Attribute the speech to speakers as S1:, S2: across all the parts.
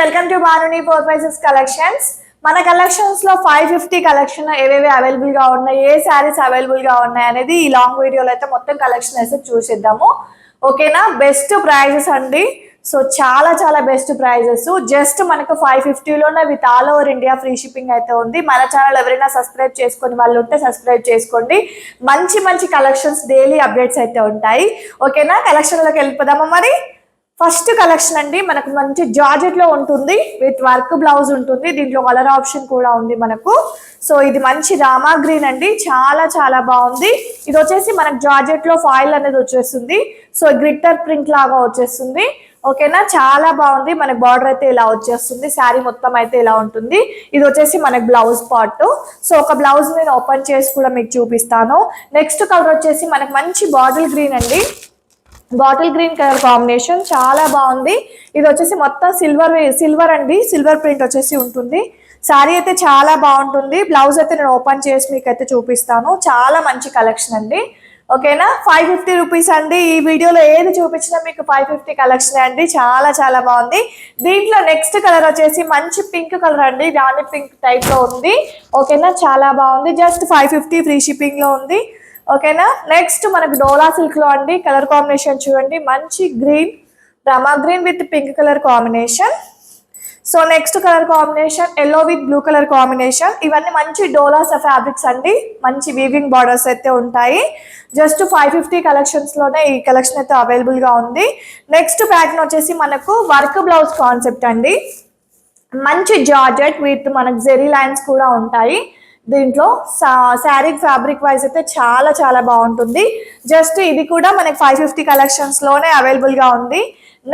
S1: Welcome to భానుని 4 collections. మన collections లో 550 కలెక్షన్ ఏవేవి అవైలబుల్ గా ఉన్నాయి, ఏ శారీస్ అవైలబుల్ గా ఉన్నాయి అనేది ఈ లాంగ్ వీడియోలో అయితే మొత్తం కలెక్షన్ అయితే చూసేద్దాము. ఓకేనా, బెస్ట్ ప్రైజెస్ అండి. సో చాలా చాలా బెస్ట్ ప్రైజెస్. జస్ట్ మనకు 550లోనే with all over India free shipping అయితే ఉంది. మన ఛానల్ ఎవరైనా సబ్స్క్రైబ్ చేసుకుని వాళ్ళు ఉంటే సబ్స్క్రైబ్ చేసుకోండి. మంచి మంచి కలెక్షన్స్ డైలీ అప్డేట్స్ అయితే ఉంటాయి. ఓకేనా, కలెక్షన్లోకి వెళ్ళిపోదామా మరి. ఫస్ట్ కలెక్షన్ అండి, మనకు మంచి జార్జెట్ లో ఉంటుంది, విత్ వర్క్ బ్లౌజ్ ఉంటుంది. దీంట్లో కలర్ ఆప్షన్ కూడా ఉంది మనకు. సో ఇది మంచి రామా గ్రీన్ అండి, చాలా చాలా బాగుంది. ఇది వచ్చేసి మనకు జార్జెట్ లో ఫాయిల్ అనేది వచ్చేస్తుంది. సో గ్లిట్టర్ ప్రింట్ లాగా వచ్చేస్తుంది. ఓకేనా, చాలా బాగుంది. మనకు బార్డర్ అయితే ఇలా వచ్చేస్తుంది, శారీ మొత్తం అయితే ఇలా ఉంటుంది. ఇది వచ్చేసి మనకు బ్లౌజ్ పార్ట్. సో ఒక బ్లౌజ్ నేను ఓపెన్ చేసి కూడా మీకు చూపిస్తాను. నెక్స్ట్ కలర్ వచ్చేసి మనకు మంచి బాటిల్ గ్రీన్ అండి, బాటిల్ గ్రీన్ కలర్ కాంబినేషన్ చాలా బాగుంది. ఇది వచ్చేసి మొత్తం సిల్వర్ అండి, సిల్వర్ ప్రింట్ వచ్చేసి ఉంటుంది. శారీ అయితే చాలా బాగుంటుంది. బ్లౌజ్ అయితే నేను ఓపెన్ చేసి మీకు అయితే చూపిస్తాను. చాలా మంచి కలెక్షన్ అండి. ఓకేనా, 550 రూపీస్ అండి. ఈ వీడియోలో ఏది చూపించినా మీకు 550 కలెక్షన్ అండి, చాలా చాలా బాగుంది. దీంట్లో నెక్స్ట్ కలర్ వచ్చేసి మంచి పింక్ కలర్ అండి, రాణి పింక్ టైప్ లో ఉంది. ఓకేనా, చాలా బాగుంది. జస్ట్ 550 ఫ్రీ షిప్పింగ్ లో ఉంది. ఓకేనా, నెక్స్ట్ మనకు డోలా సిల్క్ లో అండి. కలర్ కాంబినేషన్ చూడండి, మంచి green, Rama green with pink colour combination. So next colour combination yellow with blue colour combination. ఇవన్నీ మంచి డోలాస్ ఫ్యాబ్రిక్స్ అండి, మంచి వీవింగ్ బార్డర్స్ అయితే ఉంటాయి. జస్ట్ 550 కలెక్షన్స్ లోనే ఈ కలెక్షన్ అయితే అవైలబుల్ గా ఉంది. నెక్స్ట్ ప్యాటర్న్ వచ్చేసి మనకు వర్క్ బ్లౌజ్ కాన్సెప్ట్ అండి, మంచి జార్జెట్ విత్ మనకు జెరీ లైన్స్ కూడా ఉంటాయి. దీంట్లో శారీ ఫ్యాబ్రిక్ వైజ్ అయితే చాలా చాలా బాగుంటుంది. జస్ట్ ఇది కూడా మనకి 550 కలెక్షన్స్ లోనే అవైలబుల్ గా ఉంది.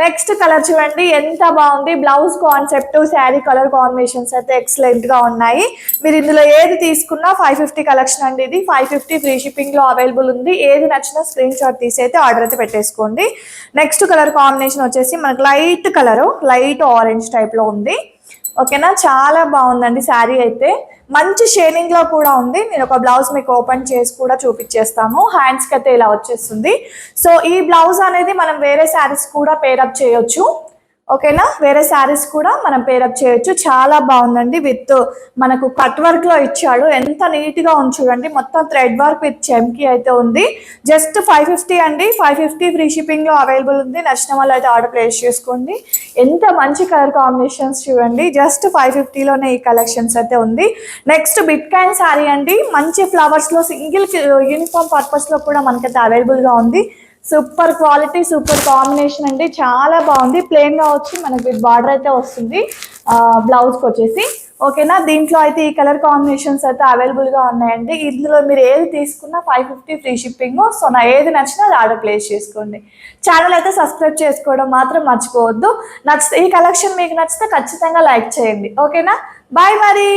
S1: నెక్స్ట్ కలర్ చూడండి, ఎంత బాగుంది. Blouse concept, sari colour combinations అయితే ఎక్సలెంట్ గా ఉన్నాయి. మీరు ఇందులో ఏది తీసుకున్నా 550 కలెక్షన్ అండి. ఇది 550 ఫ్రీ షిప్పింగ్ లో అవైలబుల్ ఉంది. ఏది నచ్చినా స్క్రీన్ షాట్ తీసి అయితే ఆర్డర్ అయితే పెట్టేసుకోండి. నెక్స్ట్ కలర్ కాంబినేషన్ వచ్చేసి మనకు light colour, light orange type లో ఉంది. ఓకేనా, చాలా బాగుందండి. శారీ అయితే మంచి షేడింగ్ లో కూడా ఉంది. నేను ఒక బ్లౌజ్ మీకు ఓపెన్ చేసి కూడా చూపించేస్తాను. హ్యాండ్స్కి అయితే ఇలా వచ్చేస్తుంది. సో ఈ బ్లౌజ్ అనేది మనం వేరే శారీస్ కూడా పేరప్ చేయొచ్చు. ఓకేనా, వేరే శారీస్ కూడా మనం పేరప్ చేయొచ్చు. చాలా బాగుందండి. విత్ మనకు కట్ వర్క్ లో ఇచ్చాడు, ఎంత నీట్ గా ఉంది చూడండి. మొత్తం థ్రెడ్ వర్క్ విత్ చెమ్కి అయితే ఉంది. జస్ట్ 550 అండి, 550 ఫ్రీ షిప్పింగ్ లో అవైలబుల్ ఉంది. నచ్చిన వాళ్ళు అయితే ఆర్డర్ ప్లేస్ చేసుకోండి. ఎంత మంచి కలర్ కాంబినేషన్స్ చూడండి. జస్ట్ 550లోనే ఈ కలెక్షన్స్ అయితే ఉంది. నెక్స్ట్ బిట్ క్యాన్ శారీ అండి, మంచి ఫ్లవర్స్ లో సింగిల్ యూనిఫామ్ పర్పస్ లో కూడా మనకైతే అవైలబుల్ గా ఉంది. సూపర్ క్వాలిటీ, సూపర్ కాంబినేషన్ అండి, చాలా బాగుంది. ప్లెయిన్ గా వచ్చి మనకి విత్ బార్డర్ అయితే వస్తుంది బ్లౌజ్కి వచ్చేసి. ఓకేనా, దీంట్లో అయితే ఈ కలర్ కాంబినేషన్స్ అయితే అవైలబుల్ గా ఉన్నాయండి. ఇందులో మీరు ఏది తీసుకున్నా 550 ఫ్రీ షిప్పింగ్. సో నా ఏది నచ్చినా అది ఆర్డర్ ప్లేస్ చేసుకోండి. ఛానల్ అయితే సబ్స్క్రైబ్ చేసుకోవడం మాత్రం మర్చిపోవద్దు. ఈ కలెక్షన్ మీకు నచ్చితే ఖచ్చితంగా లైక్ చేయండి. ఓకేనా, బాయ్ మరి.